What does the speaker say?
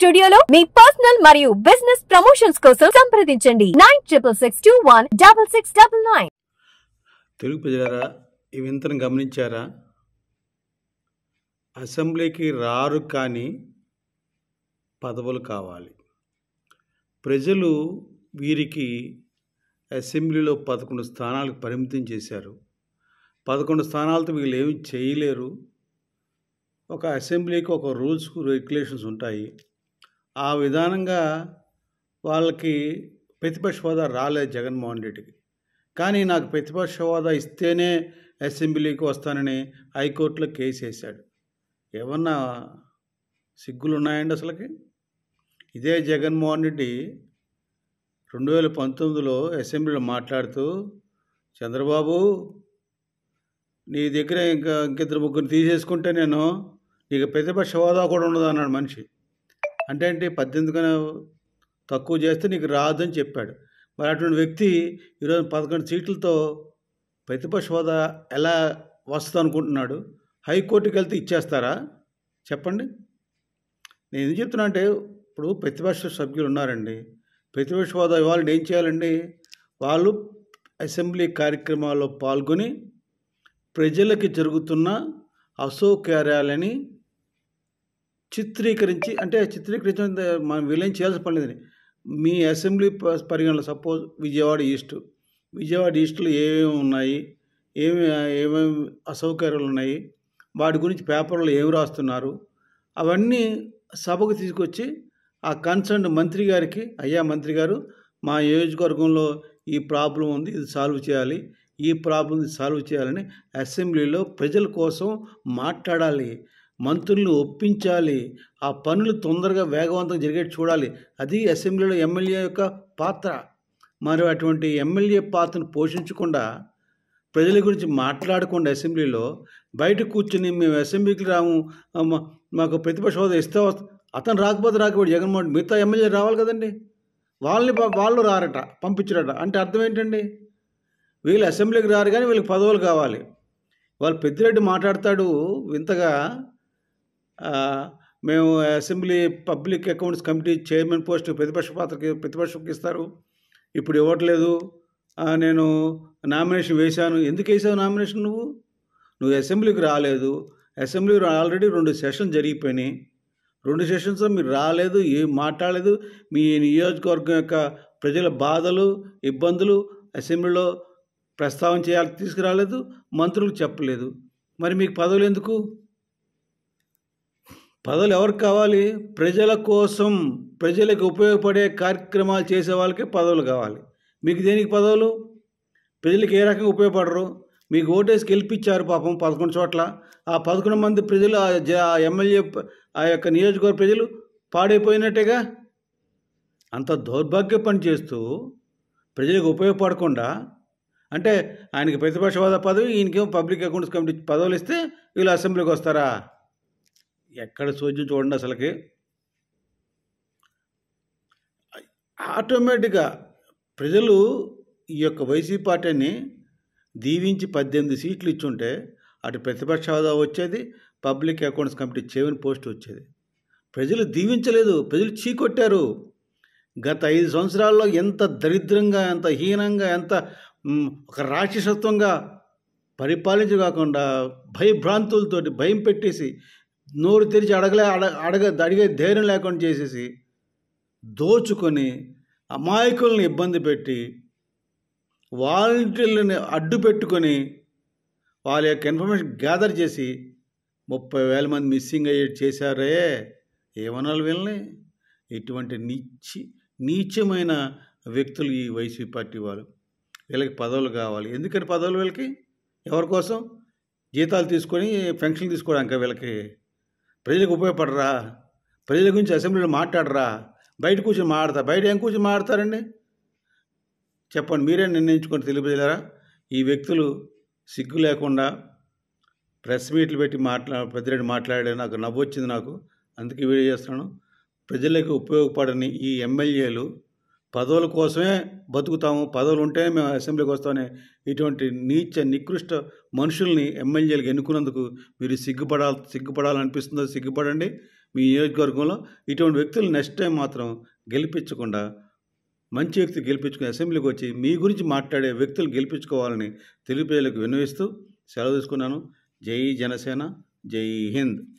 స్టూడియోలో మీ పర్సనల్ మరియు business promotions కోసం సంప్రదించండి 9662166699. తెలుగు ప్రజలారా, ఈ వింతను గమనించారా? అసెంబ్లీకి రారు కానీ పదవులు కావాలి. ప్రజలు వీరికి అసెంబ్లీలో 11 స్థానాలకు పరిమితం చేశారు. 11 స్థానాలతో వీళ్ళు ఏమి చేయలేరు. ఒక అసెంబ్లీకి ఒక రూల్స్ రెగ్యులేషన్స్ ఉంటాయి. ఆ విధానంగా వాళ్ళకి ప్రతిపక్ష హోదా రాలేదు జగన్మోహన్ రెడ్డికి. కానీ నాకు ప్రతిపక్ష హోదా ఇస్తేనే అసెంబ్లీకి వస్తానని హైకోర్టులో కేసు వేశాడు. ఏమన్నా సిగ్గులు ఉన్నాయండి అసలుకి? ఇదే జగన్మోహన్ రెడ్డి 2019లో అసెంబ్లీలో మాట్లాడుతూ, చంద్రబాబు నీ దగ్గర ఇంకిద్దరు ముగ్గురు తీసేసుకుంటే నేను నీకు ప్రతిపక్ష హోదా కూడా ఉండదు అన్నాడు మనిషి. అంటే 18 తక్కువ చేస్తే నీకు రాదు అని చెప్పాడు. మరి అటువంటి వ్యక్తి ఈరోజు 11 సీట్లతో ప్రతిపక్ష హోదా ఎలా వస్తుంది అనుకుంటున్నాడు? హైకోర్టుకి వెళ్తే ఇచ్చేస్తారా చెప్పండి? నేను ఎందుకు చెప్తున్నా అంటే, ఇప్పుడు ప్రతిపక్ష సభ్యులు ఉన్నారండి. ప్రతిపక్ష హోదా ఇవాళ ఏం చేయాలండి? వాళ్ళు అసెంబ్లీ కార్యక్రమాల్లో పాల్గొని ప్రజలకి జరుగుతున్న అసౌకర్యాలని చిత్రీకరించి మనం వీళ్ళేం చేయాల్సిన పని లేదని, మీ అసెంబ్లీ పరిగణలో సపోజ్ విజయవాడ ఈస్ట్లో ఏమేమి ఉన్నాయి, ఏమేమి అసౌకర్యాలు ఉన్నాయి, వాటి గురించి పేపర్లో ఏమి రాస్తున్నారు, అవన్నీ సభకు తీసుకొచ్చి ఆ కన్సర్న్ మంత్రి గారికి, అయ్యా మంత్రి గారు, మా నియోజకవర్గంలో ఈ ప్రాబ్లం ఉంది, ఇది సాల్వ్ చేయాలి, ఈ ప్రాబ్లం సాల్వ్ చేయాలని అసెంబ్లీలో ప్రజల కోసం మాట్లాడాలి, మంత్రులను ఒప్పించాలి, ఆ పనులు తొందరగా వేగవంతంగా జరిగేట్టు చూడాలి. అది అసెంబ్లీలో ఎమ్మెల్యే యొక్క పాత్ర. మరి అటువంటి ఎమ్మెల్యే పాత్రను పోషించకుండా, ప్రజల గురించి మాట్లాడకుండా అసెంబ్లీలో బయట కూర్చుని మేము అసెంబ్లీకి రాము, మాకు ప్రతిపక్ష హోదా ఇస్తే అతను రాకపోతే జగన్మోహన్ మిగతా ఎమ్మెల్యే రావాలి కదండి. వాళ్ళు రారట, పంపించరట. అంటే అర్థం ఏంటండి? వీళ్ళు అసెంబ్లీకి రారు కానీ వీళ్ళకి పదవులు కావాలి. వాళ్ళు పెద్దిరెడ్డి మాట్లాడతాడు వింతగా, మేము assembly public accounts committee chairman post ప్రతిపక్షకి ఇస్తారు, ఇప్పుడు ఇవ్వట్లేదు, నేను నామినేషన్ వేశాను. ఎందుకు వేసావు నామినేషన్? నువ్వు అసెంబ్లీకి రాలేదు. అసెంబ్లీలో ఆల్రెడీ 2 సెషన్స్ జరిగిపోయినాయి. 2 సెషన్స్లో మీరు రాలేదు, ఏం మాట్లాడలేదు. మీ నియోజకవర్గం యొక్క ప్రజల బాధలు, ఇబ్బందులు అసెంబ్లీలో ప్రస్తావన చేయాలి, తీసుకురాలేదు, మంత్రులకు చెప్పలేదు. మరి మీకు పదవులు ఎందుకు? పదవులు ఎవరికి కావాలి? ప్రజల కోసం, ప్రజలకు ఉపయోగపడే కార్యక్రమాలు చేసే వాళ్ళకే పదవులు కావాలి. మీకు దేనికి పదవులు? ప్రజలకు ఏ రకంగా ఉపయోగపడరు. మీకు ఓటేసి గెలిపించారు పాపం 11 చోట్ల. ఆ 11 మంది ప్రజలు, ఆ ఎమ్మెల్యే, ఆ యొక్క నియోజకవర్గ ప్రజలు పాడైపోయినట్టేగా. అంత దౌర్భాగ్య పని చేస్తూ ప్రజలకు ఉపయోగపడకుండా, అంటే ఆయనకి ప్రతిపక్ష హోదా పదవి, ఈయనకేమో పబ్లిక్ అకౌంట్స్ కమిటీ పదవులు ఇస్తే వీళ్ళు అసెంబ్లీకి వస్తారా? ఎక్కడ చోద్యం చూడండి అసలుకి. ఆటోమేటిక్గా ప్రజలు ఈ యొక్క వైసీపీ పార్టీని దీవించి 18 సీట్లు ఇచ్చుంటే అటు ప్రతిపక్ష హోదా వచ్చేది, public accounts committee chairman post వచ్చేది. ప్రజలు దీవించలేదు, ప్రజలు చీకొట్టారు. గత 5 సంవత్సరాల్లో ఎంత దరిద్రంగా, ఎంత హీనంగా, ఎంత ఒక రాక్షసత్వంగా పరిపాలించకాకుండా భయభ్రాంతులతోటి భయం పెట్టేసి, నోరు తెరిచి అడిగే ధైర్యం లేకుండా చేసేసి, దోచుకొని అమాయకులను ఇబ్బంది పెట్టి, వాలంటీర్లను అడ్డు పెట్టుకొని, వాళ్ళ యొక్క ఇన్ఫర్మేషన్ గ్యాదర్ చేసి 30,000 మంది మిస్సింగ్ అయ్యేది చేశారే. ఏమనాలి వీళ్ళని? ఇటువంటి నీచమైన వ్యక్తులు ఈ వైసీపీ పార్టీ వాళ్ళు. వీళ్ళకి పదవులు కావాలి. ఎందుకని పదవులు వీళ్ళకి? ఎవరి కోసం? జీతాలు తీసుకొని పెన్షన్లు తీసుకోవడానికి. వీళ్ళకి ప్రజలకు ఉపయోగపడరా? ప్రజల గురించి అసెంబ్లీలో మాట్లాడరా? బయట కూర్చొని మాట్లాడతారు. బయట ఏం కూర్చొని మాట్లాడతారండి? చెప్పండి, మీరే నిర్ణయించుకొని తెలియజేయలేరా? ఈ వ్యక్తులు సిగ్గు లేకుండా ప్రెస్ మీట్లు పెట్టి పెద్దిరెడ్డి మాట్లాడారు. నాకు నవ్వు వచ్చింది. అందుకే వీడియో చేస్తున్నాను. ప్రజలకు ఉపయోగపడని ఈ ఎమ్మెల్యేలు పదవుల కోసమే బతుకుతాము, పదవులు ఉంటేనే మేము అసెంబ్లీకి వస్తామని ఇటువంటి నికృష్ట మనుషుల్ని ఎమ్మెల్యేలకు ఎన్నుకున్నందుకు మీరు సిగ్గుపడాలనిపిస్తుందో సిగ్గుపడండి. మీ నియోజకవర్గంలో ఇటువంటి వ్యక్తులు నెక్స్ట్ టైం మాత్రం గెలిపించకుండా మంచి వ్యక్తి గెలిపించుకుని అసెంబ్లీకి వచ్చి మీ గురించి మాట్లాడే వ్యక్తులు గెలిపించుకోవాలని తెలుగు ప్రజలకు విన్నవిస్తూ సెలవు తీసుకున్నాను. జై జనసేన, జై హింద్.